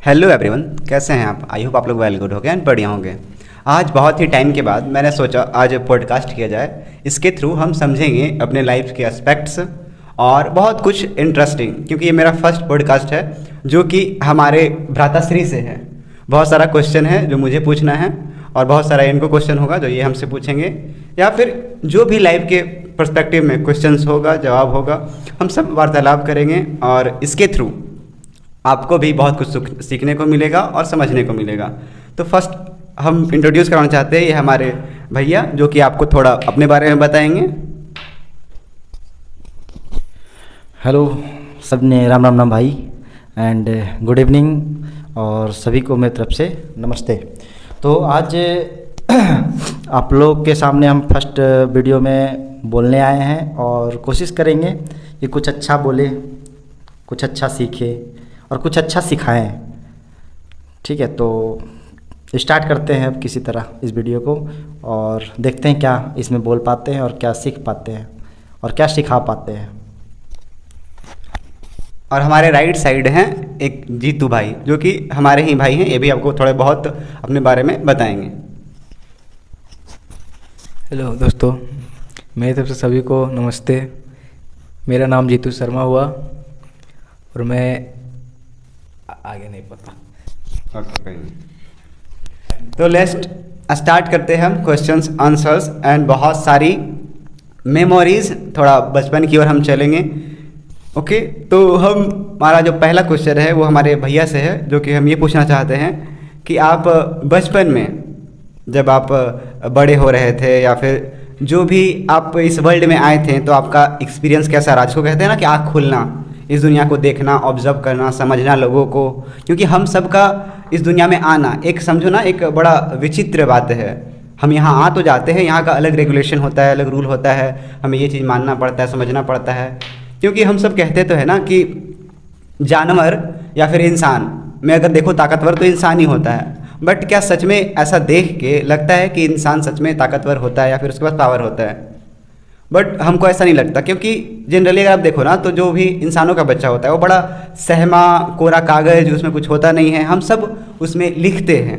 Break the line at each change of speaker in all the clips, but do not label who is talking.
Hello everyone, कैसे हैं आप? आई होप आप लोग वेल गुड हो गए एंड बढ़िया होंगे। आज बहुत ही टाइम के बाद मैंने सोचा आज पॉडकास्ट किया जाए। इसके थ्रू हम समझेंगे अपने लाइफ के एस्पेक्ट्स और बहुत कुछ इंटरेस्टिंग, क्योंकि ये मेरा फर्स्ट पॉडकास्ट है जो कि हमारे भ्राताश्री से है। बहुत सारा क्वेश्चन है जो मुझे पूछना है और बहुत सारा इनको क्वेश्चन होगा जो ये हमसे पूछेंगे, या फिर जो भी लाइफ के पर्सपेक्टिव में क्वेश्चंस होगा, जवाब होगा, हम सब वार्तालाप करेंगे और इसके थ्रू आपको भी बहुत कुछ सीखने को मिलेगा और समझने को मिलेगा। तो फर्स्ट हम इंट्रोड्यूस कराना चाहते हैं, ये हमारे भैया जो कि आपको थोड़ा अपने बारे में बताएंगे।
हेलो सबने, राम राम राम भाई एंड गुड इवनिंग और सभी को मेरी तरफ से नमस्ते। तो आज आप लोग के सामने हम फर्स्ट वीडियो में बोलने आए हैं और कोशिश करेंगे कि कुछ अच्छा बोले, कुछ अच्छा सीखे और कुछ अच्छा सिखाएं। ठीक है, तो स्टार्ट करते हैं अब किसी तरह इस वीडियो को और देखते हैं क्या इसमें बोल पाते हैं और क्या सीख पाते हैं और क्या सिखा पाते हैं।
और हमारे राइट साइड हैं एक जीतू भाई जो कि हमारे ही भाई हैं, ये भी आपको थोड़े बहुत अपने बारे में बताएंगे।
हेलो दोस्तों, मेरी तरफ से सभी को नमस्ते। मेरा नाम जीतू शर्मा हुआ और मैं आगे नहीं पता।
तो लेट्स स्टार्ट करते हैं हम क्वेश्चंस आंसर्स एंड बहुत सारी मेमोरीज, थोड़ा बचपन की ओर हम चलेंगे। ओके, तो हमारा जो पहला क्वेश्चन है वो हमारे भैया से है, जो कि हम ये पूछना चाहते हैं कि आप बचपन में जब आप बड़े हो रहे थे या फिर जो भी आप इस वर्ल्ड में आए थे, तो आपका एक्सपीरियंस कैसा रहा? जिसको कहते हैं ना कि आँख खुलना, इस दुनिया को देखना, ऑब्जर्व करना, समझना लोगों को। क्योंकि हम सबका इस दुनिया में आना एक, समझो ना, एक बड़ा विचित्र बात है। हम यहाँ आ तो जाते हैं, यहाँ का अलग रेगुलेशन होता है, अलग रूल होता है, हमें ये चीज़ मानना पड़ता है, समझना पड़ता है। क्योंकि हम सब कहते तो है ना कि जानवर या फिर इंसान में अगर देखो ताकतवर तो इंसान ही होता है, बट क्या सच में ऐसा देख के लगता है कि इंसान सच में ताकतवर होता है या फिर उसके पास पावर होता है? बट हमको ऐसा नहीं लगता, क्योंकि जनरली अगर आप देखो ना तो जो भी इंसानों का बच्चा होता है वो बड़ा सहमा कोरा कागज़, उसमें कुछ होता नहीं है। हम सब उसमें लिखते हैं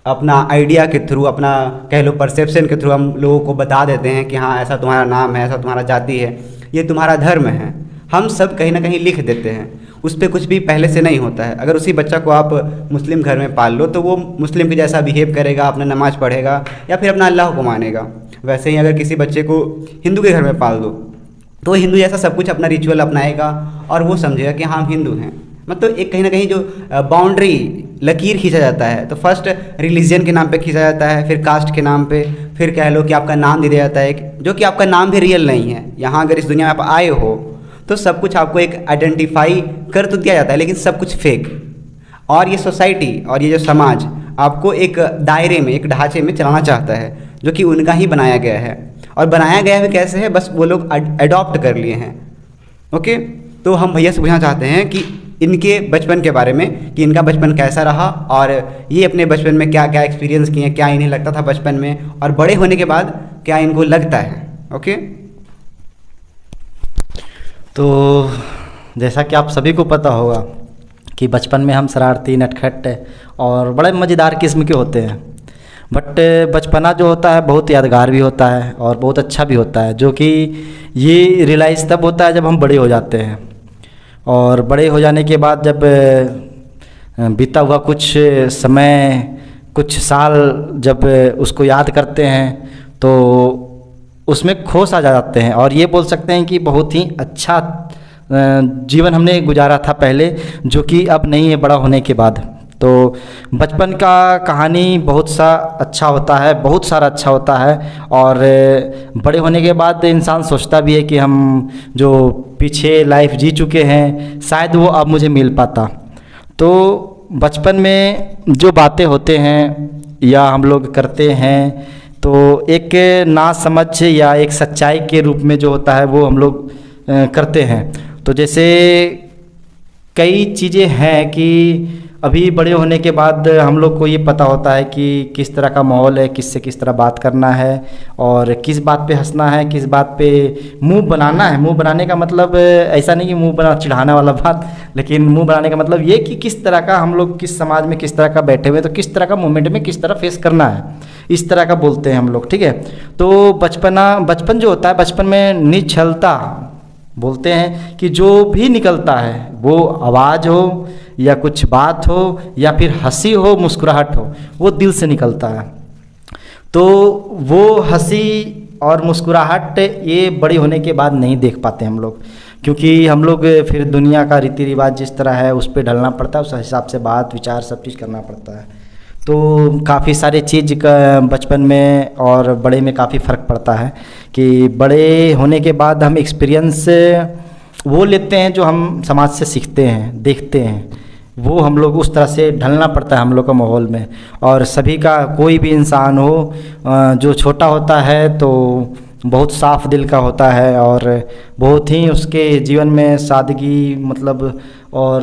अपना आइडिया के थ्रू, अपना कह लो परसेप्शन के थ्रू हम लोगों को बता देते हैं कि हाँ ऐसा तुम्हारा नाम है, ऐसा तुम्हारा जाति है, ये तुम्हारा धर्म है। हम सब कहीं ना कहीं लिख देते हैं, उस पर कुछ भी पहले से नहीं होता है। अगर उसी बच्चा को आप मुस्लिम घर में पाल लो तो वो मुस्लिम के जैसा बिहेव करेगा, अपना नमाज़ पढ़ेगा या फिर अपना अल्लाह को मानेगा। वैसे ही अगर किसी बच्चे को हिंदू के घर में पाल दो तो हिंदू जैसा सब कुछ अपना रिचुअल अपनाएगा और वो समझेगा कि हाँ हम हिंदू हैं। मतलब एक कहीं ना कहीं जो बाउंड्री, लकीर खींचा जाता है, तो फर्स्ट रिलीजन के नाम पे खींचा जाता है, फिर कास्ट के नाम पे, फिर कह लो कि आपका नाम दे दिया जाता है जो कि आपका नाम भी रियल नहीं है। यहाँ अगर इस दुनिया में आप आए हो तो सब कुछ आपको एक आइडेंटिफाई कर तो दिया जाता है, लेकिन सब कुछ फेक। और ये सोसाइटी और ये जो समाज आपको एक दायरे में, एक ढांचे में चलाना चाहता है जो कि उनका ही बनाया गया है। और बनाया गया भी कैसे है, बस वो लोग अडॉप्ट कर लिए हैं। ओके, तो हम भैया से पूछना चाहते हैं कि इनके बचपन के बारे में, कि इनका बचपन कैसा रहा और ये अपने बचपन में क्या क्या एक्सपीरियंस किए, क्या इन्हें लगता था बचपन में और बड़े होने के बाद क्या इनको लगता है। ओके,
तो जैसा कि आप सभी को पता होगा कि बचपन में हम शरारती, नटखट और बड़े मज़ेदार किस्म के होते हैं। बट बचपना जो होता है बहुत यादगार भी होता है और बहुत अच्छा भी होता है, जो कि ये रियलाइज़ तब होता है जब हम बड़े हो जाते हैं। और बड़े हो जाने के बाद जब बीता हुआ कुछ समय, कुछ साल जब उसको याद करते हैं तो उसमें खो सा जाते हैं और ये बोल सकते हैं कि बहुत ही अच्छा जीवन हमने गुजारा था पहले, जो कि अब नहीं है बड़ा होने के बाद। तो बचपन का कहानी बहुत सा अच्छा होता है, बहुत सारा अच्छा होता है। और बड़े होने के बाद इंसान सोचता भी है कि हम जो पीछे लाइफ जी चुके हैं शायद वो अब मुझे मिल पाता। तो बचपन में जो बातें होते हैं या हम लोग करते हैं तो एक ना समझ या एक सच्चाई के रूप में जो होता है वो हम लोग करते हैं। तो जैसे कई चीज़ें हैं कि अभी बड़े होने के बाद हम लोग को ये पता होता है कि किस तरह का माहौल है, किससे किस तरह बात करना है और किस बात पे हंसना है, किस बात पे मुंह बनाना है। मुंह बनाने का मतलब ऐसा नहीं कि मुंह बना चिढ़ाने वाला बात, लेकिन मुंह बनाने का मतलब ये कि किस तरह का हम लोग किस समाज में किस तरह का बैठे हुए, तो किस तरह का मोमेंट में किस तरह फेस करना है, इस तरह का बोलते हैं हम लोग, ठीक है। तो बचपन जो होता है, बचपन में निश्चलता बोलते हैं कि जो भी निकलता है वो आवाज़ हो या कुछ बात हो या फिर हंसी हो, मुस्कुराहट हो, वो दिल से निकलता है। तो वो हंसी और मुस्कुराहट ये बड़ी होने के बाद नहीं देख पाते हम लोग, क्योंकि हम लोग फिर दुनिया का रीति रिवाज जिस तरह है उस पर ढलना पड़ता है, उस हिसाब से बात विचार सब चीज़ करना पड़ता है। तो काफ़ी सारे चीज़ का बचपन में और बड़े में काफ़ी फ़र्क पड़ता है कि बड़े होने के बाद हम एक्सपीरियंस वो लेते हैं जो हम समाज से सीखते हैं, देखते हैं, वो हम लोग उस तरह से ढलना पड़ता है हम लोग का माहौल में। और सभी का कोई भी इंसान हो जो छोटा होता है तो बहुत साफ दिल का होता है और बहुत ही उसके जीवन में सादगी मतलब और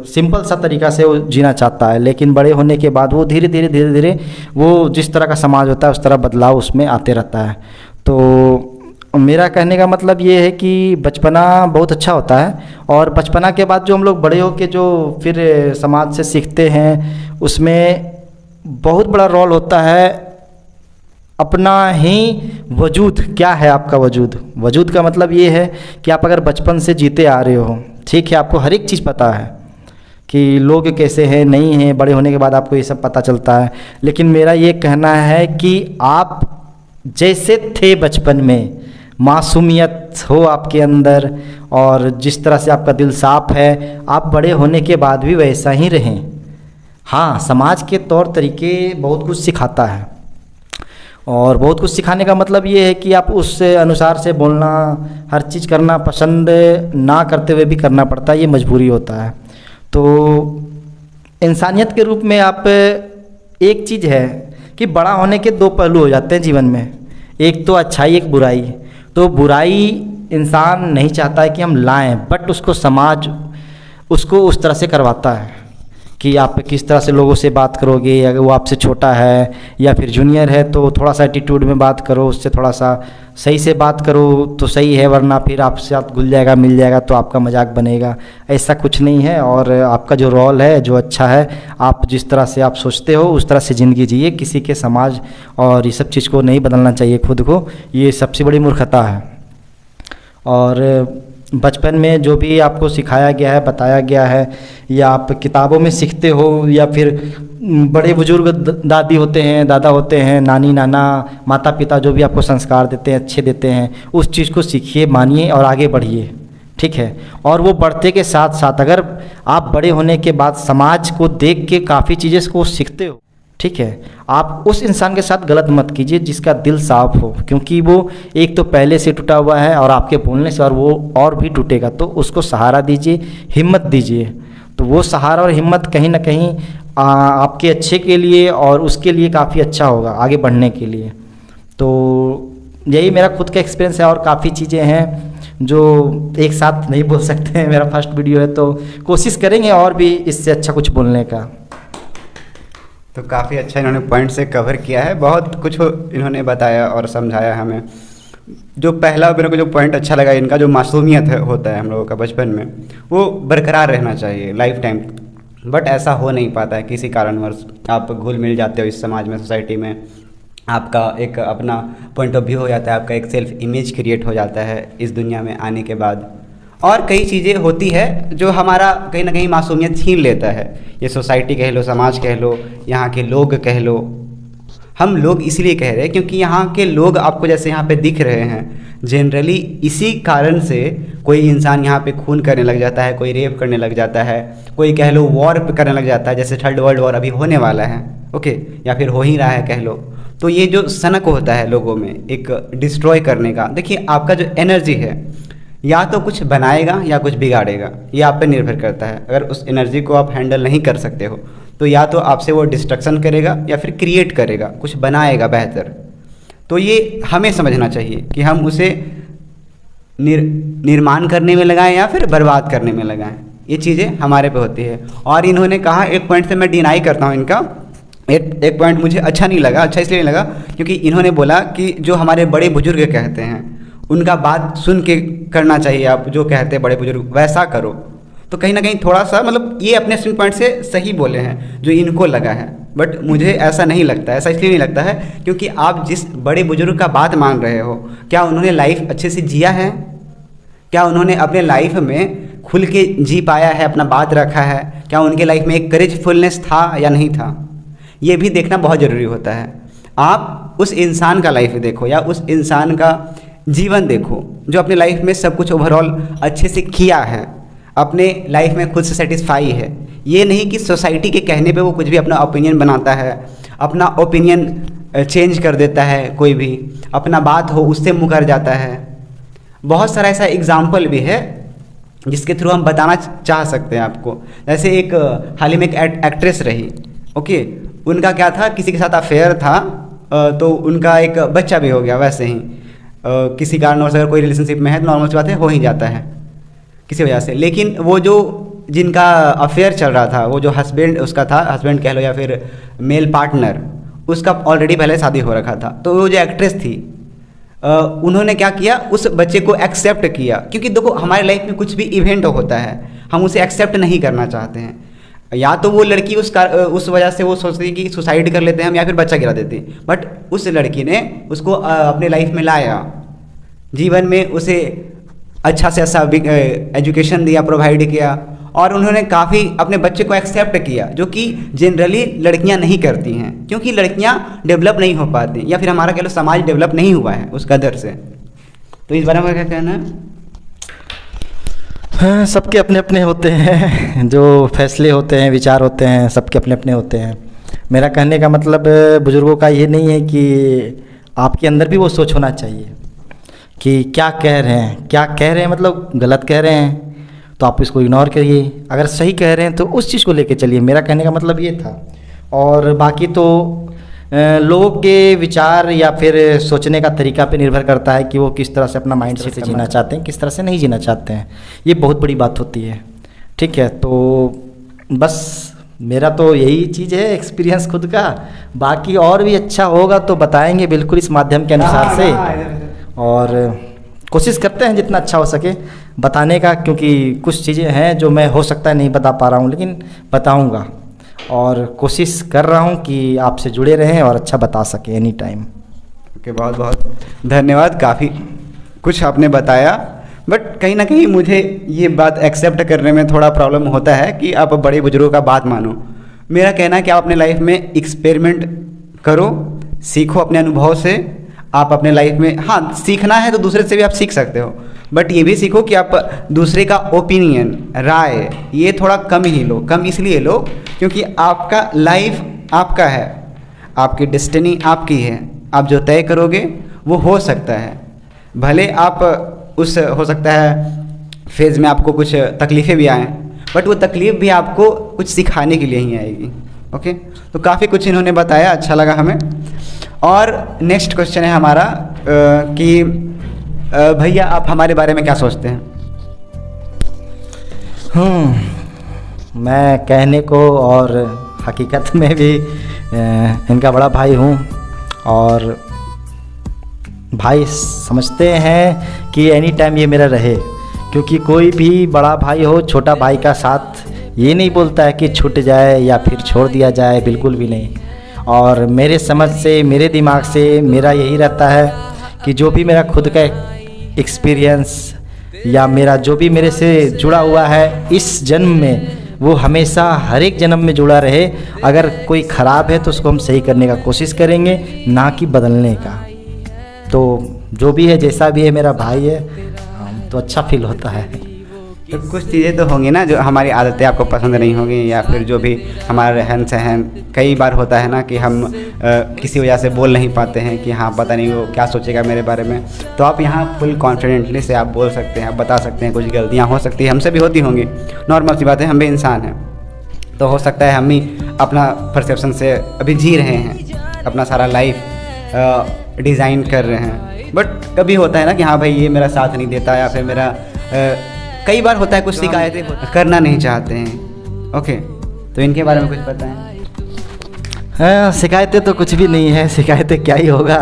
सिंपल सा तरीक़ा से वो जीना चाहता है। लेकिन बड़े होने के बाद वो धीरे धीरे वो जिस तरह का समाज होता है उस तरह बदलाव उसमें आते रहता है। तो मेरा कहने का मतलब ये है कि बचपना बहुत अच्छा होता है और बचपना के बाद जो हम लोग बड़े होके जो फिर समाज से सीखते हैं उसमें बहुत बड़ा रोल होता है अपना ही वजूद। क्या है आपका वजूद? वजूद का मतलब ये है कि आप अगर बचपन से जीते आ रहे हो, ठीक है, आपको हर एक चीज़ पता है कि लोग कैसे हैं नहीं हैं, बड़े होने के बाद आपको ये सब पता चलता है। लेकिन मेरा ये कहना है कि आप जैसे थे बचपन में, मासूमियत हो आपके अंदर और जिस तरह से आपका दिल साफ है, आप बड़े होने के बाद भी वैसा ही रहें। हाँ, समाज के तौर तरीके बहुत कुछ सिखाता है और बहुत कुछ सिखाने का मतलब ये है कि आप उस अनुसार से बोलना, हर चीज़ करना पसंद ना करते हुए भी करना पड़ता है, ये मजबूरी होता है। तो इंसानियत के रूप में आप एक चीज़ है कि बड़ा होने के दो पहलू हो जाते हैं जीवन में, एक तो अच्छाई एक बुराई। तो बुराई इंसान नहीं चाहता है कि हम लाएं, बट उसको समाज उसको उस तरह से करवाता है कि आप किस तरह से लोगों से बात करोगे, अगर वो आपसे छोटा है या फिर जूनियर है तो थोड़ा सा एटीट्यूड में बात करो, उससे थोड़ा सा सही से बात करो तो सही है, वरना फिर आपसे आप घुल जाएगा, मिल जाएगा तो आपका मजाक बनेगा। ऐसा कुछ नहीं है और आपका जो रोल है जो अच्छा है, आप जिस तरह से आप सोचते हो उस तरह से ज़िंदगी जिए। किसी के समाज और ये सब चीज़ को नहीं बदलना चाहिए खुद को, ये सबसे बड़ी मूर्खता है। और बचपन में जो भी आपको सिखाया गया है, बताया गया है, या आप किताबों में सीखते हो या फिर बड़े बुजुर्ग दादी होते हैं, दादा होते हैं, नानी नाना माता पिता जो भी आपको संस्कार देते हैं, अच्छे देते हैं, उस चीज़ को सीखिए, मानिए और आगे बढ़िए, ठीक है। और वो बढ़ते के साथ साथ अगर आप बड़े होने के बाद समाज को देख के काफ़ी चीज़ें को सीखते हो, ठीक है, आप उस इंसान के साथ गलत मत कीजिए जिसका दिल साफ हो, क्योंकि वो एक तो पहले से टूटा हुआ है और आपके बोलने से और वो और भी टूटेगा। तो उसको सहारा दीजिए, हिम्मत दीजिए। तो वो सहारा और हिम्मत कहीं ना कहीं आपके अच्छे के लिए और उसके लिए काफ़ी अच्छा होगा आगे बढ़ने के लिए। तो यही मेरा खुद का एक्सपीरियंस है और काफ़ी चीज़ें हैं जो एक साथ नहीं बोल सकते हैं। मेरा फर्स्ट वीडियो है तो कोशिश करेंगे और भी इससे अच्छा कुछ बोलने का।
तो काफ़ी अच्छा इन्होंने पॉइंट से कवर किया है, बहुत कुछ इन्होंने बताया और समझाया हमें। जो पहला मेरे को जो पॉइंट अच्छा लगा, इनका जो मासूमियत होता है हम लोगों का बचपन में, वो बरकरार रहना चाहिए लाइफ टाइम। बट ऐसा हो नहीं पाता है किसी कारणवश, आप घुल मिल जाते हो इस समाज में, सोसाइटी में, आपका एक अपना पॉइंट ऑफ व्यू हो जाता है, आपका एक सेल्फ इमेज क्रिएट हो जाता है इस दुनिया में आने के बाद। और कई चीज़ें होती है जो हमारा कहीं ना कहीं मासूमियत छीन लेता है। ये सोसाइटी कह लो, समाज कह लो, यहाँ के लोग कह लो। हम लोग इसलिए कह रहे हैं क्योंकि यहाँ के लोग आपको जैसे यहाँ पे दिख रहे हैं, जनरली इसी कारण से कोई इंसान यहाँ पे खून करने लग जाता है, कोई रेप करने लग जाता है, कोई कह लो वॉर करने लग जाता है, जैसे थर्ड वर्ल्ड वॉर अभी होने वाला है, ओके, या फिर हो ही रहा है कह लो। तो ये जो सनक होता है लोगों में एक डिस्ट्रॉय करने का, देखिए आपका जो एनर्जी है या तो कुछ बनाएगा या कुछ बिगाड़ेगा, ये आप पे निर्भर करता है। अगर उस एनर्जी को आप हैंडल नहीं कर सकते हो तो या तो आपसे वो डिस्ट्रक्शन करेगा या फिर क्रिएट करेगा, कुछ बनाएगा बेहतर। तो ये हमें समझना चाहिए कि हम उसे निर्माण करने में लगाएं या फिर बर्बाद करने में लगाएं। ये चीज़ें हमारे पे होती है। और इन्होंने कहा, एक पॉइंट से मैं डिनाई करता हूँ इनका, एक पॉइंट मुझे अच्छा नहीं लगा। अच्छा इसलिए नहीं लगा क्योंकि इन्होंने बोला कि जो हमारे बड़े बुजुर्ग कहते हैं उनका बात सुन के करना चाहिए, आप जो कहते हैं बड़े बुजुर्ग वैसा करो। तो कहीं ना कहीं थोड़ा सा मतलब ये अपने स्टैंड पॉइंट से सही बोले हैं जो इनको लगा है, बट मुझे ऐसा नहीं लगता। ऐसा इसलिए नहीं लगता है क्योंकि आप जिस बड़े बुजुर्ग का बात मान रहे हो, क्या उन्होंने लाइफ अच्छे से जिया है? क्या उन्होंने अपने लाइफ में खुल के जी पाया है, अपना बात रखा है? क्या उनके लाइफ में एक करेजफुलनेस था या नहीं था? ये भी देखना बहुत ज़रूरी होता है। आप उस इंसान का लाइफ देखो या उस इंसान का जीवन देखो जो अपने लाइफ में सब कुछ ओवरऑल अच्छे से किया है, अपने लाइफ में खुद से सेटिस्फाई है। ये नहीं कि सोसाइटी के कहने पे वो कुछ भी अपना ओपिनियन बनाता है, अपना ओपिनियन चेंज कर देता है, कोई भी अपना बात हो उससे मुकर जाता है। बहुत सारा ऐसा एग्जाम्पल भी है जिसके थ्रू हम बताना चाह सकते हैं आपको। जैसे एक हाल ही में एक एक्ट्रेस रही, ओके, उनका क्या था, किसी के साथ अफेयर था, तो उनका एक बच्चा भी हो गया। वैसे ही किसी कारणवश अगर कोई रिलेशनशिप में है तो नॉर्मल सी बात है, हो ही जाता है किसी वजह से। लेकिन वो जो जिनका अफेयर चल रहा था, वो जो हस्बैंड उसका था, हस्बैंड कह लो या फिर मेल पार्टनर, उसका ऑलरेडी पहले शादी हो रखा था। तो वो जो एक्ट्रेस थी, उन्होंने क्या किया, उस बच्चे को एक्सेप्ट किया। क्योंकि देखो हमारे लाइफ में कुछ भी इवेंट होता है, हम उसे एक्सेप्ट नहीं करना चाहते हैं। या तो वो लड़की उस वजह से वो सोचती है कि सुसाइड कर लेते हैं हम, या फिर बच्चा गिरा देते हैं। बट उस लड़की ने उसको अपने लाइफ में लाया, जीवन में उसे अच्छा से अच्छा एजुकेशन दिया, प्रोवाइड किया, और उन्होंने काफ़ी अपने बच्चे को एक्सेप्ट किया, जो कि जनरली लड़कियां नहीं करती हैं, क्योंकि लड़कियां डेवलप नहीं हो पाती, या फिर हमारा कह लो समाज डेवलप नहीं हुआ है उस कदर से। तो इस बारे में क्या कहना है?
हाँ, सबके अपने अपने होते हैं जो फैसले होते हैं, विचार होते हैं, सबके अपने अपने होते हैं। मेरा कहने का मतलब बुज़ुर्गों का ये नहीं है कि आपके अंदर भी वो सोच होना चाहिए कि क्या कह रहे हैं, क्या कह रहे हैं, मतलब गलत कह रहे हैं तो आप इसको इग्नोर करिए, अगर सही कह रहे हैं तो उस चीज़ को लेके चलिए। मेरा कहने का मतलब ये था। और बाकी तो लोगों के विचार या फिर सोचने का तरीका पे निर्भर करता है कि वो किस तरह से अपना माइंड सेट से जीना चाहते हैं, किस तरह से नहीं जीना चाहते हैं। ये बहुत बड़ी बात होती है, ठीक है। तो बस मेरा तो यही चीज़ है, एक्सपीरियंस खुद का। बाकी और भी अच्छा होगा तो बताएंगे बिल्कुल इस माध्यम के अनुसार से, और कोशिश करते हैं जितना अच्छा हो सके बताने का, क्योंकि कुछ चीज़ें हैं जो मैं हो सकता है नहीं बता पा रहा हूँ, लेकिन बताऊँगा और कोशिश कर रहा हूँ कि आपसे जुड़े रहें और अच्छा बता सकें एनी टाइम।
ओके, बहुत बहुत धन्यवाद। काफ़ी कुछ आपने बताया, बट कहीं ना कहीं मुझे ये बात एक्सेप्ट करने में थोड़ा प्रॉब्लम होता है कि आप बड़े बुजुर्गों का बात मानो। मेरा कहना है कि आप अपने लाइफ में एक्सपेरिमेंट करो, सीखो अपने अनुभव से। आप अपने लाइफ में, हाँ, सीखना है तो दूसरे से भी आप सीख सकते हो, बट ये भी सीखो कि आप दूसरे का ओपिनियन, राय, ये थोड़ा कम ही लो। कम इसलिए लो क्योंकि आपका लाइफ आपका है, आपकी डेस्टिनी आपकी है। आप जो तय करोगे वो हो सकता है, भले आप उस हो सकता है फेज़ में आपको कुछ तकलीफ़ें भी आएँ, बट वो तकलीफ़ भी आपको कुछ सिखाने के लिए ही आएगी। ओके, तो काफ़ी कुछ इन्होंने बताया, अच्छा लगा हमें। और नेक्स्ट क्वेश्चन है हमारा कि भैया आप हमारे बारे में क्या सोचते हैं?
मैं कहने को और हकीकत में भी इनका बड़ा भाई हूँ, और भाई समझते हैं कि एनी टाइम ये मेरा रहे, क्योंकि कोई भी बड़ा भाई हो छोटा भाई का साथ ये नहीं बोलता है कि छूट जाए या फिर छोड़ दिया जाए, बिल्कुल भी नहीं। और मेरे समझ से, मेरे दिमाग से मेरा यही रहता है कि जो भी मेरा खुद का एक्सपीरियंस या मेरा जो भी मेरे से जुड़ा हुआ है इस जन्म में, वो हमेशा हर एक जन्म में जुड़ा रहे। अगर कोई ख़राब है तो उसको हम सही करने का कोशिश करेंगे, ना कि बदलने का। तो जो भी है, जैसा भी है, मेरा भाई है, तो अच्छा फील होता है।
तो कुछ चीज़ें तो होंगी ना जो हमारी आदतें आपको पसंद नहीं होंगी, या फिर जो भी हमारा रहन सहन, कई बार होता है ना कि हम किसी वजह से बोल नहीं पाते हैं कि हाँ पता नहीं वो क्या सोचेगा मेरे बारे में। तो आप यहाँ फुल कॉन्फिडेंटली से आप बोल सकते हैं, आप बता सकते हैं। कुछ गलतियाँ हो सकती है, हमसे भी होती होंगी, नॉर्मल सी बात है, हम भी इंसान हैं। तो हो सकता है हम ही अपना परसेप्शन से अभी जी रहे हैं, अपना सारा लाइफ डिज़ाइन कर रहे हैं, बट कभी होता है ना कि हाँ भाई ये मेरा साथ नहीं देता, या फिर मेरा कई बार होता है कुछ शिकायतें करना नहीं चाहते हैं। ओके, तो इनके बारे में कुछ बताएं।
हाँ, शिकायतें तो कुछ भी नहीं है, शिकायतें क्या ही होगा।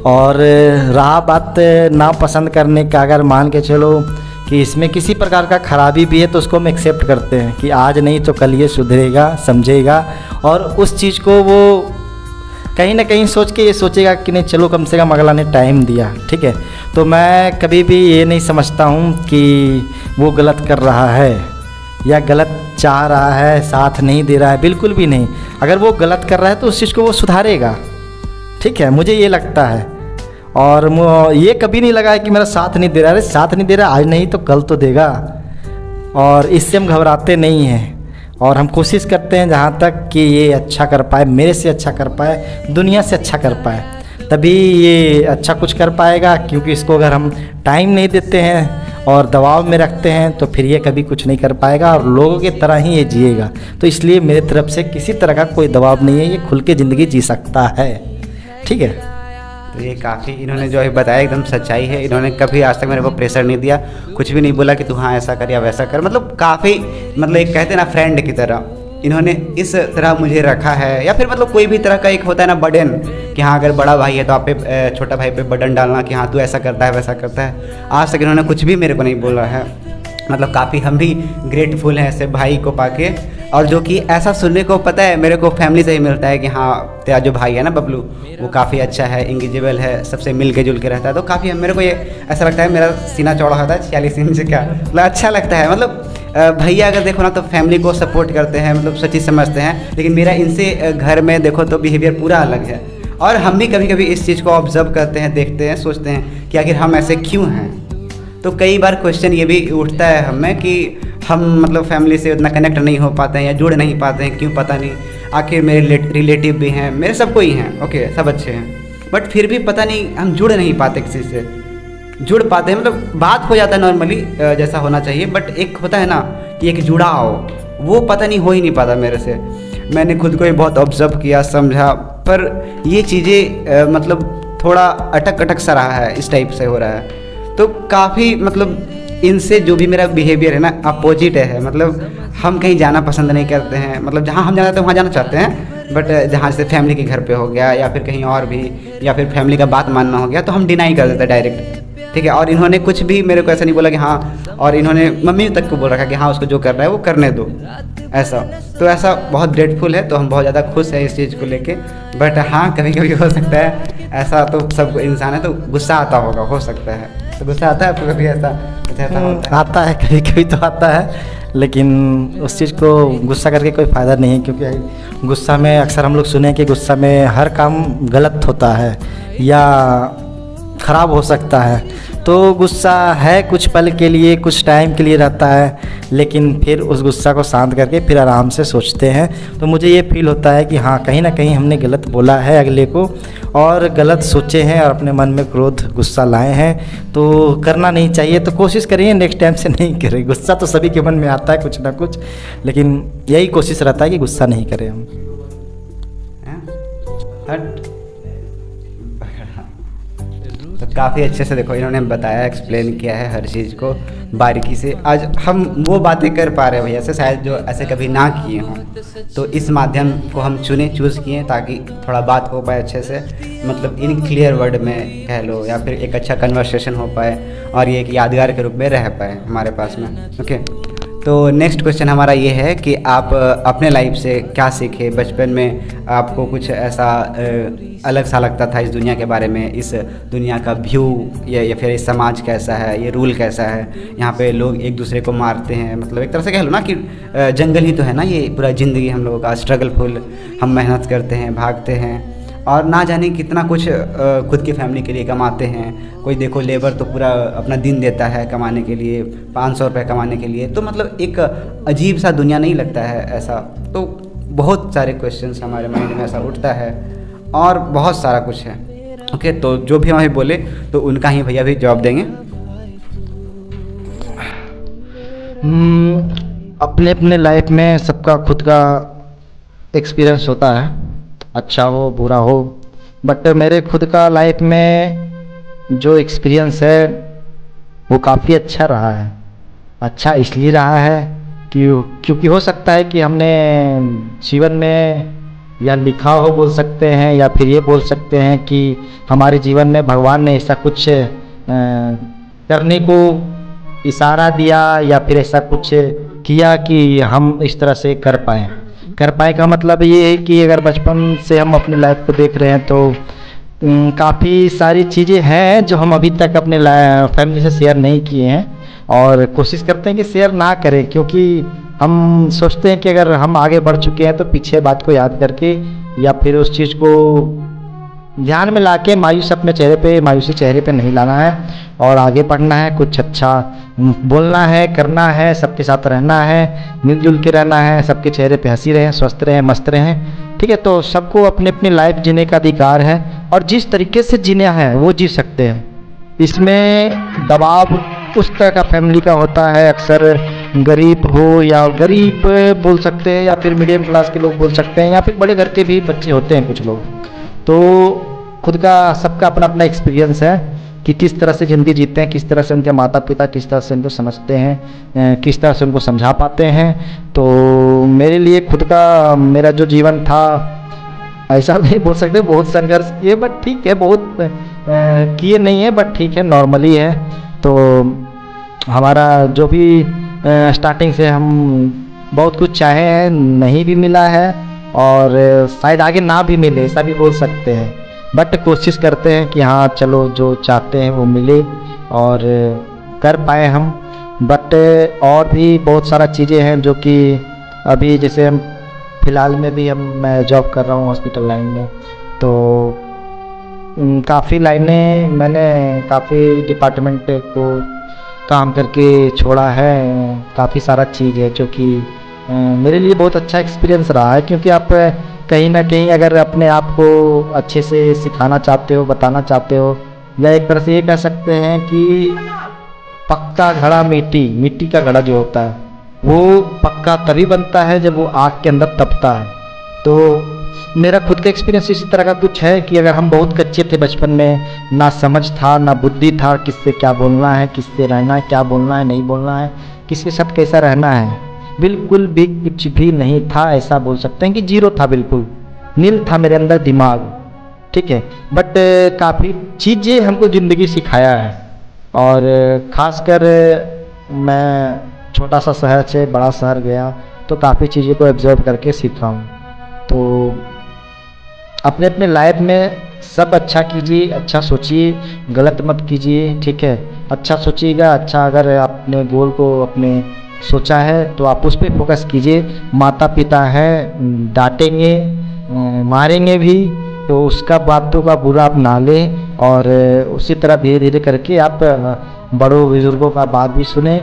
और रहा बात नापसंद करने का, अगर मान के चलो कि इसमें किसी प्रकार का खराबी भी है तो उसको हम एक्सेप्ट करते हैं कि आज नहीं तो कल ये सुधरेगा, समझेगा, और उस चीज़ को वो कहीं ना कहीं सोच के ये सोचेगा कि नहीं चलो कम से कम अगला ने टाइम दिया, ठीक है। तो मैं कभी भी ये नहीं समझता हूँ कि वो गलत कर रहा है या गलत चाह रहा है, साथ नहीं दे रहा है, बिल्कुल भी नहीं। अगर वो गलत कर रहा है तो उस चीज़ को वो सुधारेगा, ठीक है, मुझे ये लगता है। और ये कभी नहीं लगा है कि मेरा साथ नहीं दे रहा है। साथ नहीं दे रहा, आज नहीं तो कल तो देगा, और इससे हम घबराते नहीं हैं। और हम कोशिश करते हैं जहाँ तक कि ये अच्छा कर पाए, मेरे से अच्छा कर पाए, दुनिया से अच्छा कर पाए, तभी ये अच्छा कुछ कर पाएगा। क्योंकि इसको अगर हम टाइम नहीं देते हैं और दबाव में रखते हैं तो फिर ये कभी कुछ नहीं कर पाएगा और लोगों की तरह ही ये जिएगा। तो इसलिए मेरे तरफ से किसी तरह का कोई दबाव नहीं है, ये खुल के ज़िंदगी जी सकता है, ठीक है।
तो ये काफ़ी इन्होंने जो है बताया एकदम सच्चाई है। इन्होंने कभी आज तक मेरे को प्रेशर नहीं दिया, कुछ भी नहीं बोला कि तू हाँ ऐसा कर या वैसा कर। मतलब काफ़ी, मतलब एक कहते हैं ना फ्रेंड की तरह इन्होंने इस तरह मुझे रखा है। या फिर मतलब कोई भी तरह का एक होता है ना बर्डन, कि हाँ अगर बड़ा भाई है तो आप पे छोटा भाई पे बर्डन डालना कि हाँ तू ऐसा करता है वैसा करता है। आज तक इन्होंने कुछ भी मेरे को नहीं बोला है। मतलब काफ़ी हम भी ग्रेटफुल हैं ऐसे भाई को पाके। और जो कि ऐसा सुनने को पता है मेरे को फैमिली से ही मिलता है कि हाँ तेरा जो भाई है ना बबलू, वो काफ़ी अच्छा है, इंगेजेबल है, सबसे मिल के जुल के रहता है। तो काफ़ी मेरे को ये ऐसा लगता है, मेरा सीना चौड़ा होता है 46 इंच का, मतलब अच्छा लगता है। मतलब भैया अगर देखो ना तो फैमिली को सपोर्ट करते हैं, मतलब सच्ची समझते हैं। लेकिन मेरा इनसे घर में देखो तो बिहेवियर पूरा अलग है। और हम भी कभी कभी इस चीज़ को ऑब्जर्व करते हैं, देखते हैं, सोचते हैं कि आखिर हम ऐसे क्यों हैं। तो कई बार क्वेश्चन ये भी उठता है हमें कि हम मतलब फैमिली से उतना कनेक्ट नहीं हो पाते हैं या जुड़ नहीं पाते हैं, क्यों पता नहीं। आखिर मेरे रिलेटिव भी हैं, मेरे सब कोई हैं, ओके सब अच्छे हैं, बट फिर भी पता नहीं हम जुड़ नहीं पाते, किसी से जुड़ पाते हैं। मतलब बात हो जाता है नॉर्मली जैसा होना चाहिए, बट एक होता है ना कि एक जुड़ाव, वो पता नहीं हो ही नहीं पाता मेरे से। मैंने खुद को ही बहुत ऑब्जर्व किया, समझा, पर ये चीज़ें मतलब थोड़ा अटक अटक सा रहा है, इस टाइप से हो रहा है। तो काफ़ी मतलब इनसे जो भी मेरा बिहेवियर है ना अपोजिट है। मतलब हम कहीं जाना पसंद नहीं करते हैं, मतलब जहाँ हम जाना चाहते हैं वहाँ जाना चाहते हैं, बट जहाँ से फैमिली के घर पे हो गया या फिर कहीं और भी, या फिर फैमिली का बात मानना हो गया तो हम डिनाई कर देते हैं डायरेक्ट, ठीक है। और इन्होंने कुछ भी मेरे को ऐसा नहीं बोला कि हाँ, और इन्होंने मम्मी तक को बोल रखा कि हाँ उसको जो कर रहा है वो करने दो, ऐसा। तो ऐसा बहुत ग्रेटफुल है, तो हम बहुत ज़्यादा खुश हैं इस चीज़ को लेके। बट हाँ कभी कभी हो सकता है ऐसा, तो सब इंसान है तो गुस्सा आता होगा, हो सकता है। तो गुस्सा आता है आपको कभी ऐसा
आता है, कभी कभी तो आता है, लेकिन उस चीज़ को गुस्सा करके कोई फ़ायदा नहीं है। क्योंकि गुस्सा में अक्सर हम लोग सुने कि गुस्सा में हर काम गलत होता है या ख़राब हो सकता है। तो गुस्सा है कुछ पल के लिए, कुछ टाइम के लिए रहता है, लेकिन फिर उस गुस्सा को शांत करके फिर आराम से सोचते हैं। तो मुझे ये फील होता है कि हाँ कहीं ना कहीं हमने गलत बोला है अगले को, और गलत सोचे हैं और अपने मन में क्रोध गुस्सा लाए हैं। तो करना नहीं चाहिए, तो कोशिश करिए नेक्स्ट टाइम से नहीं करें। गुस्सा तो सभी के मन में आता है कुछ ना कुछ, लेकिन यही कोशिश रहता है कि गुस्सा नहीं करें हम।
तो काफ़ी अच्छे से देखो इन्होंने बताया, एक्सप्लेन किया है हर चीज़ को बारीकी से। आज हम वो बातें कर पा रहे हैं भैया से, शायद जो ऐसे कभी ना किए हों। तो इस माध्यम को हम चूज़ किए ताकि थोड़ा बात हो पाए अच्छे से, मतलब इन क्लियर वर्ड में कह लो, या फिर एक अच्छा कन्वर्सेशन हो पाए और ये एक यादगार के रूप में रह पाए हमारे पास में। ओके, तो नेक्स्ट क्वेश्चन हमारा ये है कि आप अपने लाइफ से क्या सीखे। बचपन में आपको कुछ ऐसा अलग सा लगता था इस दुनिया के बारे में, इस दुनिया का व्यू या फिर इस समाज कैसा है, ये रूल कैसा है, यहाँ पे लोग एक दूसरे को मारते हैं, मतलब एक तरह से कह लो ना कि जंगल ही तो है ना ये पूरा ज़िंदगी हम लोगों का, स्ट्रगलफुल, हम मेहनत करते हैं, भागते हैं और ना जाने कितना कुछ खुद की फैमिली के लिए कमाते हैं। कोई देखो लेबर तो पूरा अपना दिन देता है कमाने के लिए, 500 रुपये कमाने के लिए। तो मतलब एक अजीब सा दुनिया नहीं लगता है ऐसा? तो बहुत सारे क्वेश्चंस हमारे माइंड में ऐसा उठता है और बहुत सारा कुछ है। ओके, तो जो भी हमें बोले तो उनका ही भैया भी जवाब देंगे।
अपने अपने लाइफ में सबका खुद का एक्सपीरियंस होता है, अच्छा हो बुरा हो, बट मेरे खुद का लाइफ में जो एक्सपीरियंस है वो काफ़ी अच्छा रहा है। अच्छा इसलिए रहा है कि क्योंकि हो सकता है कि हमने जीवन में या लिखा हो बोल सकते हैं, या फिर ये बोल सकते हैं कि हमारे जीवन में भगवान ने ऐसा कुछ करने को इशारा दिया, या फिर ऐसा कुछ किया कि हम इस तरह से कर पाएँ। कर पाए का मतलब ये है कि अगर बचपन से हम अपनी लाइफ को देख रहे हैं तो काफ़ी सारी चीज़ें हैं जो हम अभी तक अपने फैमिली से शेयर नहीं किए हैं, और कोशिश करते हैं कि शेयर ना करें, क्योंकि हम सोचते हैं कि अगर हम आगे बढ़ चुके हैं तो पीछे बात को याद करके या फिर उस चीज़ को ध्यान में लाके मायूसी चेहरे पे नहीं लाना है, और आगे बढ़ना है, कुछ अच्छा बोलना है, करना है, सबके साथ रहना है, मिलजुल के रहना है, सबके चेहरे पे हंसी रहे, स्वस्थ रहें, मस्त रहें। ठीक है, तो सबको अपनी अपनी लाइफ जीने का अधिकार है, और जिस तरीके से जीना है वो जी सकते हैं। इसमें दबाव उस तरह का फैमिली का होता है, अक्सर गरीब हो या गरीब बोल सकते हैं, या फिर मीडियम क्लास के लोग बोल सकते हैं, या फिर बड़े घर के भी बच्चे होते हैं कुछ लोग। तो खुद का सबका अपना अपना एक्सपीरियंस है कि किस तरह से ज़िंदगी जीते हैं, किस तरह से उनके माता पिता किस तरह से उनको समझते हैं, किस तरह से उनको समझा पाते हैं। तो मेरे लिए खुद का मेरा जो जीवन था, ऐसा नहीं बोल सकते बहुत संघर्ष किए, बट ठीक है, बहुत किए नहीं है, बट ठीक है, नॉर्मली है। तो हमारा जो भी स्टार्टिंग से हम बहुत कुछ चाहे हैं, नहीं भी मिला है, और शायद आगे ना भी मिले, ऐसा भी बोल सकते हैं, बट कोशिश करते हैं कि हाँ चलो जो चाहते हैं वो मिले और कर पाए हम। बट और भी बहुत सारा चीज़ें हैं जो कि अभी जैसे हम फ़िलहाल में भी मैं जॉब कर रहा हूँ हॉस्पिटल लाइन में, तो काफ़ी लाइनें मैंने काफ़ी डिपार्टमेंट को काम करके छोड़ा है। काफ़ी सारा चीज़ है जो कि मेरे लिए बहुत अच्छा एक्सपीरियंस रहा है, क्योंकि आप कहीं ना कहीं अगर अपने आप को अच्छे से सिखाना चाहते हो, बताना चाहते हो, या एक तरह से ये कह सकते हैं कि पक्का घड़ा मिट्टी का घड़ा जो होता है वो पक्का तभी बनता है जब वो आग के अंदर तपता है। तो मेरा खुद का एक्सपीरियंस इसी तरह का कुछ है कि अगर हम बहुत कच्चे थे बचपन में, ना समझ था ना बुद्धि था, किससे क्या बोलना है, किससे रहना है, क्या बोलना है, नहीं बोलना है, किसके साथ कैसा रहना है, बिल्कुल भी कुछ भी नहीं था। ऐसा बोल सकते हैं कि जीरो था, बिल्कुल नील था मेरे अंदर दिमाग। ठीक है, बट काफ़ी चीज़ें हमको ज़िंदगी सिखाया है, और ख़ासकर मैं छोटा सा शहर से बड़ा शहर गया तो काफ़ी चीज़ें को ऑब्जर्व करके सीखा हूँ। तो अपने अपने लाइफ में सब अच्छा कीजिए, अच्छा सोचिए, गलत मत कीजिए। ठीक है, अच्छा सोचिएगा, अच्छा अगर आपने गोल को अपने सोचा है तो आप उस पर फोकस कीजिए। माता पिता हैं, डांटेंगे, मारेंगे भी, तो उसका बातों का बुरा आप ना लें, और उसी तरह धीरे धीरे करके आप बड़ों बुजुर्गों का बात भी सुने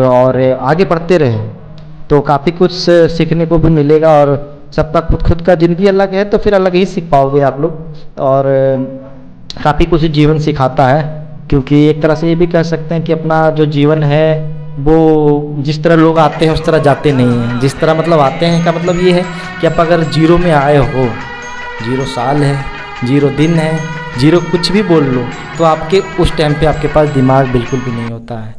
और आगे बढ़ते रहें। तो काफ़ी कुछ सीखने को भी मिलेगा, और सबका खुद का ज़िंदगी अलग है तो फिर अलग ही सीख पाओगे आप लोग। और काफ़ी कुछ जीवन सिखाता है, क्योंकि एक तरह से ये भी कह सकते हैं कि अपना जो जीवन है वो जिस तरह लोग आते हैं उस तरह जाते नहीं हैं। जिस तरह मतलब आते हैं का मतलब ये है कि आप अगर जीरो में आए हो, जीरो साल है, जीरो दिन है, जीरो कुछ भी बोल लो, तो आपके उस टाइम पे आपके पास दिमाग बिल्कुल भी नहीं होता है,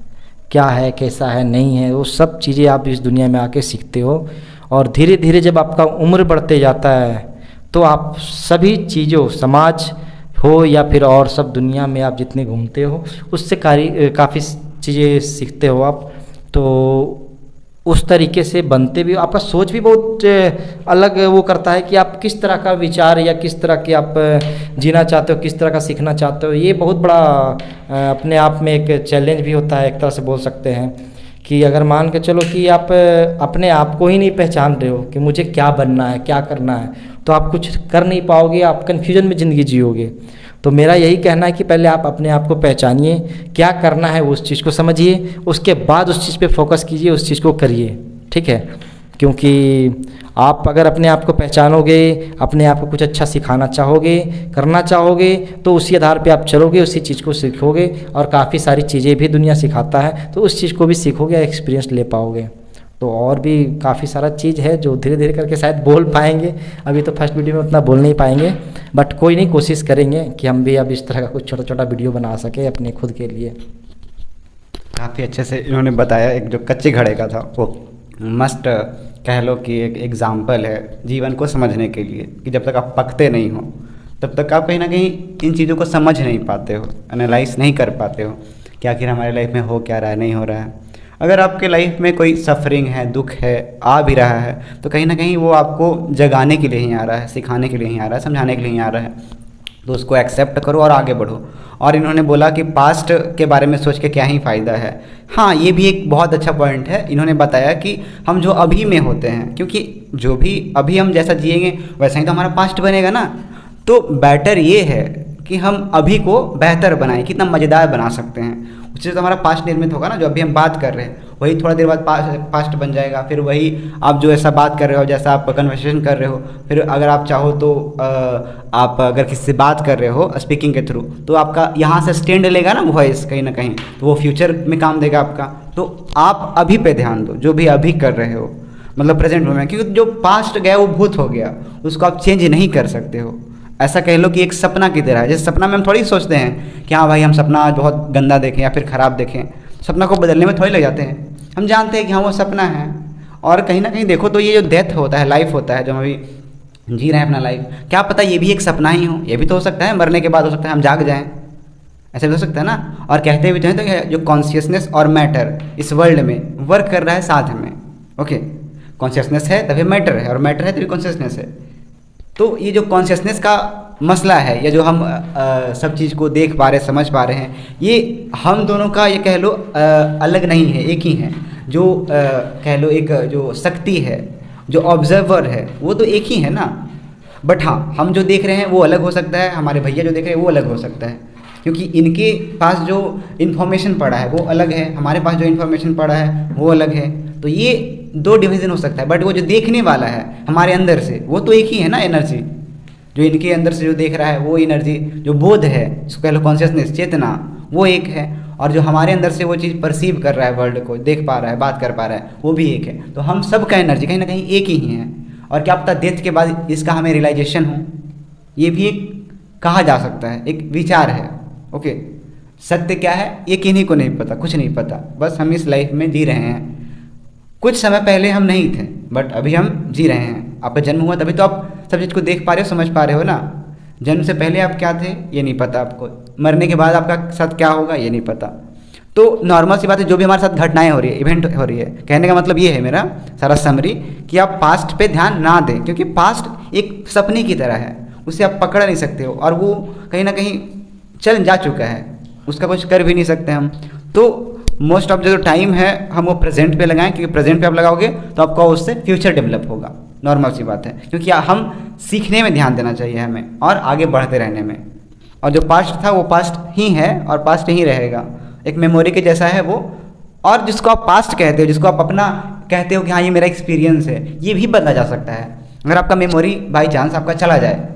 क्या है कैसा है नहीं है, वो सब चीज़ें आप इस दुनिया में आके सीखते हो। और धीरे धीरे जब आपका उम्र बढ़ते जाता है तो आप सभी चीज़ों, समाज हो या फिर और सब दुनिया में आप जितने घूमते हो उससे काफ़ी चीज़ें सीखते हो आप। तो उस तरीके से बनते भी, आपका सोच भी बहुत अलग वो करता है कि आप किस तरह का विचार या किस तरह के आप जीना चाहते हो, किस तरह का सीखना चाहते हो। ये बहुत बड़ा अपने आप में एक चैलेंज भी होता है, एक तरह से बोल सकते हैं कि अगर मान के चलो कि आप अपने आप को ही नहीं पहचान रहे हो कि मुझे क्या बनना है, क्या करना है, तो आप कुछ कर नहीं पाओगे, आप कन्फ्यूजन में ज़िंदगी जियोगे। तो मेरा यही कहना है कि पहले आप अपने आप को पहचानिए, क्या करना है उस चीज़ को समझिए, उसके बाद उस चीज़ पे फोकस कीजिए, उस चीज़ को करिए। ठीक है, क्योंकि आप अगर अपने आप को पहचानोगे, अपने आप को कुछ अच्छा सिखाना चाहोगे, करना चाहोगे, तो उसी आधार पे आप चलोगे, उसी चीज़ को सीखोगे, और काफ़ी सारी चीज़ें भी दुनिया सिखाता है तो उस चीज़ को भी सीखोगे, एक्सपीरियंस ले पाओगे। तो और भी काफ़ी सारा चीज़ है जो धीरे धीरे करके शायद बोल पाएंगे, अभी तो फर्स्ट वीडियो में उतना बोल नहीं पाएंगे, बट कोई नहीं, कोशिश करेंगे कि हम भी अब इस तरह का कुछ छोटा छोटा वीडियो बना सके अपने खुद के लिए।
काफ़ी अच्छे से इन्होंने बताया। एक जो कच्चे घड़े का था वो मस्ट कह लो कि एक एग्ज़ाम्पल है जीवन को समझने के लिए, कि जब तक आप पकते नहीं हो तब तक आप कहीं ना कहीं इन चीज़ों को समझ नहीं पाते हो, एनालाइज नहीं कर पाते हो कि आखिर हमारे लाइफ में हो क्या रहा है, नहीं हो रहा है। अगर आपके लाइफ में कोई सफरिंग है, दुख है, आ भी रहा है, तो कहीं ना कहीं वो आपको जगाने के लिए ही आ रहा है, सिखाने के लिए ही आ रहा है, समझाने के लिए ही आ रहा है। तो उसको एक्सेप्ट करो और आगे बढ़ो। और इन्होंने बोला कि पास्ट के बारे में सोच के क्या ही फ़ायदा है। हाँ, ये भी एक बहुत अच्छा पॉइंट है। इन्होंने बताया कि हम जो अभी में होते हैं, क्योंकि जो भी अभी हम जैसा जिएंगे वैसा ही तो हमारा पास्ट बनेगा ना। तो बेटर ये है कि हम अभी को बेहतर बनाएं, कितना मज़ेदार बना सकते हैं। उससे तो हमारा पास्ट निर्मित होगा ना, जो अभी हम बात कर रहे हैं वही थोड़ा देर बाद पास्ट बन जाएगा। फिर वही आप जो ऐसा बात कर रहे हो, जैसा आप कन्वर्सेशन कर रहे हो, फिर अगर आप चाहो तो आप अगर किसी से बात कर रहे हो स्पीकिंग के थ्रू, तो आपका यहाँ से स्टैंड लेगा ना वॉइस कहीं ना कहीं, तो वो फ्यूचर में काम देगा आपका। तो आप अभी पे ध्यान दो, जो भी अभी कर रहे हो, मतलब प्रेजेंट मोमेंट, क्योंकि जो पास्ट गया वो भूत हो गया, उसको आप चेंज नहीं कर सकते हो। ऐसा कह लो कि एक सपना की तरह है। जैसे सपना में हम थोड़ी सोचते हैं कि हाँ भाई हम सपना आज बहुत गंदा देखें या फिर ख़राब देखें, सपना को बदलने में थोड़ी लग जाते हैं। हम जानते हैं कि हाँ वो सपना है। और कहीं ना कहीं देखो तो ये जो डेथ होता है, लाइफ होता है, जो हम अभी जी रहे हैं अपना लाइफ, क्या पता ये भी एक सपना ही हो। ये भी तो हो सकता है मरने के बाद हो सकता है हम जाग जाएँ, ऐसा भी हो सकता है ना। और कहते भी तो हैं तो जो कॉन्शियसनेस और मैटर इस वर्ल्ड में वर्क कर रहा है साथ में। ओके, कॉन्शियसनेस है तभी मैटर है, और मैटर है तभी कॉन्शियसनेस है। तो ये जो कॉन्शियसनेस का मसला है, या जो हम सब चीज़ को देख पा रहे, समझ पा रहे हैं, ये हम दोनों का ये कह लो अलग नहीं है, एक ही है। जो कह लो एक जो शक्ति है, जो ऑब्जर्वर है, वो तो एक ही है ना। बट हाँ, हम जो देख रहे हैं वो अलग हो सकता है, हमारे भैया जो देख रहे हैं वो अलग हो सकता है, क्योंकि इनके पास जो इन्फॉर्मेशन पड़ा है वो अलग है, हमारे पास जो इन्फॉर्मेशन पड़ा है वो अलग है। तो ये दो डिवीज़न हो सकता है। बट वो जो देखने वाला है हमारे अंदर से, वो तो एक ही है ना। एनर्जी जो इनके अंदर से जो देख रहा है वो एनर्जी, जो बोध है, इसको कह लो कॉन्शियसनेस, चेतना, वो एक है। और जो हमारे अंदर से वो चीज़ परसीव कर रहा है, वर्ल्ड को देख पा रहा है, बात कर पा रहा है, वो भी एक है। तो हम सब का एनर्जी कहीं ना कहीं एक ही है। और क्या पता डेथ के बाद इसका हमें रियलाइजेशन हो, ये भी एक कहा जा सकता है, एक विचार है। ओके, सत्य क्या है ये किन्हीं को नहीं पता, कुछ नहीं पता। बस हम इस लाइफ में जी रहे हैं। कुछ समय पहले हम नहीं थे, बट अभी हम जी रहे हैं। आपका जन्म हुआ तभी तो आप सब चीज़ को देख पा रहे हो, समझ पा रहे हो ना। जन्म से पहले आप क्या थे ये नहीं पता आपको, मरने के बाद आपका साथ क्या होगा ये नहीं पता। तो नॉर्मल सी बात है, जो भी हमारे साथ घटनाएं हो रही है, इवेंट हो रही है, कहने का मतलब ये है मेरा सारा समरी, कि आप पास्ट पे ध्यान ना दें, क्योंकि पास्ट एक सपने की तरह है, उसे आप पकड़ नहीं सकते हो, और वो कहीं ना कहीं चल जा चुका है, उसका कुछ कर भी नहीं सकते हम। तो मोस्ट ऑफ जो टाइम है हम वो प्रेजेंट पे लगाएं, क्योंकि प्रेजेंट पे आप लगाओगे तो आपका उससे फ्यूचर डेवलप होगा। नॉर्मल सी बात है, क्योंकि हम सीखने में ध्यान देना चाहिए हमें, और आगे बढ़ते रहने में। और जो पास्ट था वो पास्ट ही है और पास्ट ही रहेगा, एक मेमोरी के जैसा है वो। और जिसको आप पास्ट कहते हो, जिसको आप अपना कहते हो कि हाँ ये मेरा एक्सपीरियंस है, ये भी बदला जा सकता है। अगर आपका मेमोरी बाई चांस आपका चला जाए,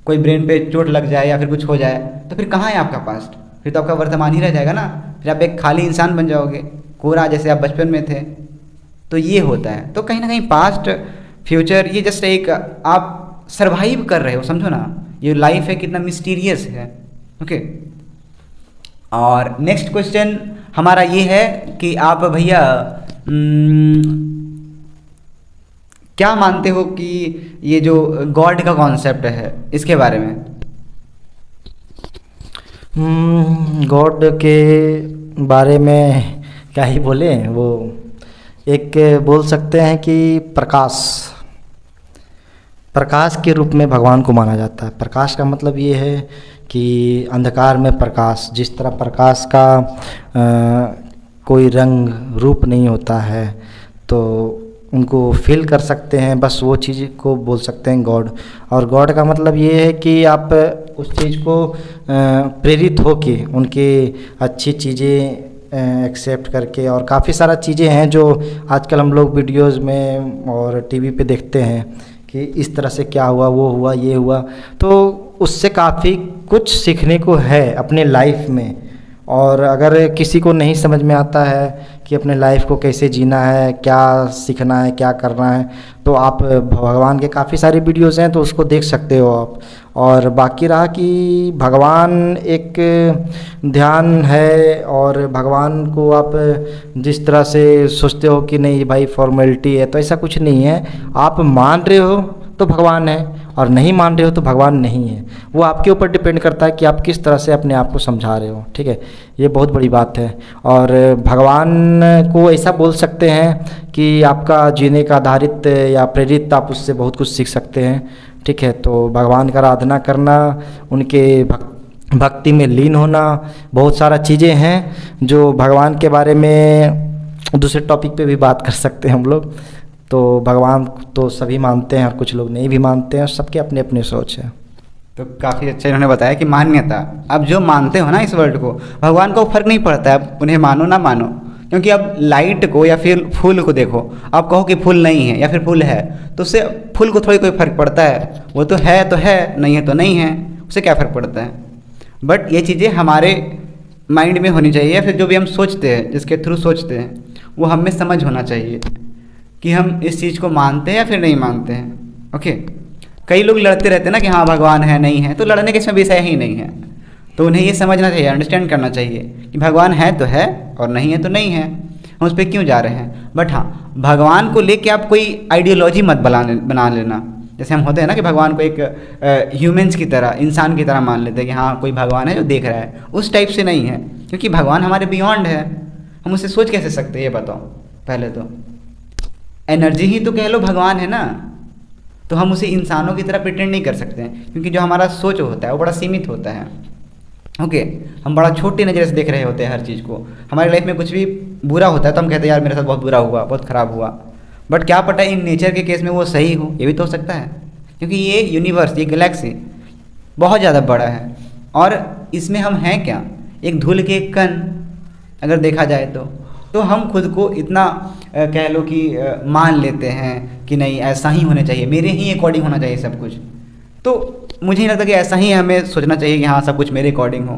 कोई ब्रेन पे चोट लग जाए या फिर कुछ हो जाए, तो फिर कहाँ है आपका पास्ट? फिर तो आपका वर्तमान ही रह जाएगा ना। फिर आप एक खाली इंसान बन जाओगे, कोरा, जैसे आप बचपन में थे। तो ये होता है। तो कहीं ना कहीं पास्ट फ्यूचर ये जस्ट एक आप सर्वाइव कर रहे हो, समझो ना। ये लाइफ है कितना मिस्टीरियस है। ओके, और नेक्स्ट क्वेश्चन हमारा ये है कि आप भैया क्या मानते हो कि ये जो गॉड का कॉन्सेप्ट है इसके बारे में?
गॉड के बारे में क्या ही बोले, वो एक बोल सकते हैं कि प्रकाश के रूप में भगवान को माना जाता है। प्रकाश का मतलब ये है कि अंधकार में प्रकाश, जिस तरह प्रकाश का कोई रंग रूप नहीं होता है, तो उनको फील कर सकते हैं, बस वो चीज़ को बोल सकते हैं गॉड। और गॉड का मतलब ये है कि आप उस चीज़ को प्रेरित होके उनके अच्छी चीज़ें एक्सेप्ट करके, और काफ़ी सारा चीज़ें हैं जो आजकल हम लोग वीडियोस में और टीवी पे देखते हैं कि इस तरह से क्या हुआ, वो हुआ, ये हुआ, तो उससे काफ़ी कुछ सीखने को है अपने लाइफ में। और अगर किसी को नहीं समझ में आता है कि अपने लाइफ को कैसे जीना है, क्या सीखना है, क्या करना है, तो आप भगवान के काफ़ी सारे वीडियोज़ हैं तो उसको देख सकते हो आप। और बाकी रहा कि भगवान एक ध्यान है, और भगवान को आप जिस तरह से सोचते हो कि नहीं भाई फॉर्मेलिटी है, तो ऐसा कुछ नहीं है। आप मान रहे हो तो भगवान है, और नहीं मान रहे हो तो भगवान नहीं है। वो आपके ऊपर डिपेंड करता है कि आप किस तरह से अपने आप को समझा रहे हो, ठीक है। ये बहुत बड़ी बात है। और भगवान को ऐसा बोल सकते हैं कि आपका जीने का आधारित या प्रेरित, आप उससे बहुत कुछ सीख सकते हैं, ठीक है। तो भगवान का आराधना करना, उनके भक्ति में लीन होना, बहुत सारा चीज़ें हैं जो भगवान के बारे में दूसरे टॉपिक पे भी बात कर सकते हैं हम लोग। तो भगवान तो सभी मानते हैं और कुछ लोग नहीं भी मानते हैं, सबके अपने अपने सोच है।
तो काफ़ी अच्छा इन्होंने बताया कि मान्यता, अब जो मानते हो ना इस वर्ल्ड को, भगवान को फ़र्क नहीं पड़ता है अब उन्हें मानो ना मानो। क्योंकि अब लाइट को या फिर फूल को देखो, आप कहो कि फूल नहीं है या फिर फूल है, तो उससे फूल को थोड़ी कोई फ़र्क पड़ता है। वो तो है, नहीं है तो नहीं है, उससे क्या फ़र्क पड़ता है। बट ये चीज़ें हमारे माइंड में होनी चाहिए, या फिर जो भी हम सोचते हैं, जिसके थ्रू सोचते हैं, वो हमें समझ होना चाहिए कि हम इस चीज़ को मानते हैं या फिर नहीं मानते हैं। ओके, कई लोग लड़ते रहते हैं ना कि हाँ भगवान है नहीं है, तो लड़ने के इसमें विषय ही नहीं है। तो उन्हें ये समझना चाहिए, अंडरस्टैंड करना चाहिए कि भगवान है तो है और नहीं है तो नहीं है, हम उस पर क्यों जा रहे हैं। बट हाँ, भगवान को लेके आप कोई आइडियोलॉजी मत बना लेना। जैसे हम होते हैं ना कि भगवान को एक ह्यूमंस की तरह, इंसान की तरह मान लेते हैं कि हाँ कोई भगवान है जो देख रहा है, उस टाइप से नहीं है। क्योंकि भगवान हमारे बियॉन्ड है, हम उससे सोच कैसे सकते हैं ये बताओ। पहले तो एनर्जी ही तो कह लो भगवान है ना, तो हम उसे इंसानों की तरह प्रिटेंड नहीं कर सकते हैं, क्योंकि जो हमारा सोच होता है वो बड़ा सीमित होता है। ओके, हम बड़ा छोटी नज़र से देख रहे होते हैं हर चीज़ को। हमारी लाइफ में कुछ भी बुरा होता है तो हम कहते हैं यार मेरे साथ बहुत बुरा हुआ, बहुत ख़राब हुआ। बट क्या पता इन नेचर के केस में वो सही हो, ये भी तो हो सकता है। क्योंकि ये यूनिवर्स, ये गैलेक्सी बहुत ज़्यादा बड़ा है, और इसमें हम हैं क्या, एक धूल के एक कण अगर देखा जाए तो हम खुद को इतना कह लो कि मान लेते हैं कि नहीं ऐसा ही होना चाहिए, मेरे ही अकॉर्डिंग होना चाहिए सब कुछ। तो मुझे नहीं लगता कि ऐसा ही हमें सोचना चाहिए कि हाँ सब कुछ मेरे अकॉर्डिंग हो।